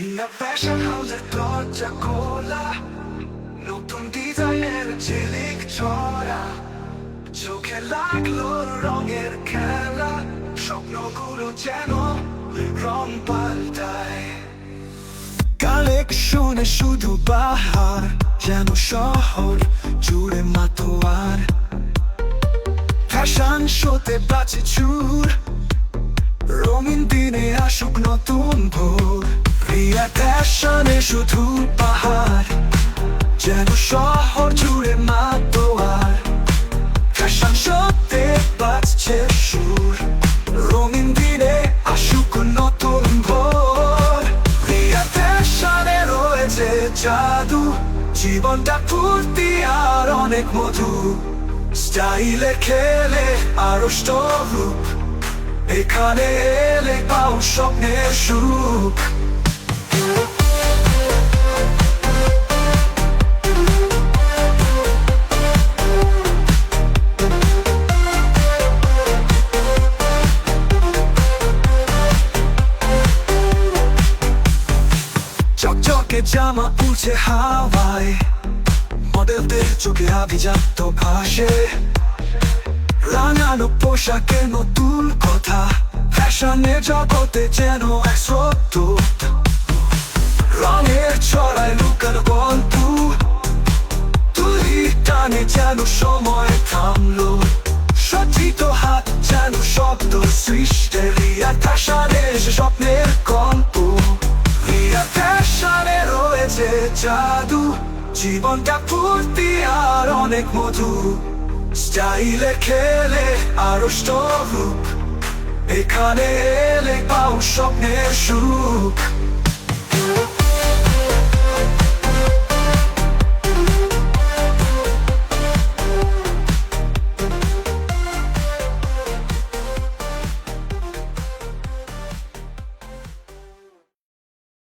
Riya fashion হাউসের দরজা খোলা, নতুন ডিজাইনের ঝিলিক ছড়া, চোখে লাগলো রঙের খেলা, স্বপ্নগুলো যেন রং পাল্টায়। কালেকশনে শুধু বাহার, যেন শহর জুড়ে মাতোয়ার। ফ্যাশন শোতে বাজে চুর, রঙিন দিনে আসুক নতুন ভোর। রিয়া ফ্যাশনে শুধু পাহাড়, যেন শহর জুড়ে মাতোয়ার। ফ্যাশন শোতে বাজছে সুর, রঙিন দিনে আসুক নতুন ভোর। রিয়া ফ্যাশনে রয়েছে জাদু, জীবনটা ফুর্তি আর অনেক মধু। স্টাইলে খেলে আরো রূপ, এখানে এলে পাও স্বপ্নের সুখ। চকচকে জামা উঠছে হাওয়ায়, মডেলদের চোখে আভিজাত্য ভাসে। রাঙানো পোশাকের নতুন কথা, ফ্যাশনের জগতে যেন এক স্রোত। রঙের ছড়ায় লুকানো গল্প, তুলি টানে যেন সময় থামলো। সজ্জিত হাত যেন শব্দ সৃষ্টি, রিয়া ফ্যাশনে স্বপ্নের গল্প। রিয়া ফ্যাশনে রয়েছে জাদু, জীবনটা ফুর্তি আর অনেক মধু। স্টাইলে খেলে আরো রূপ, এখানে এলে পাও স্বপ্নের সুখ।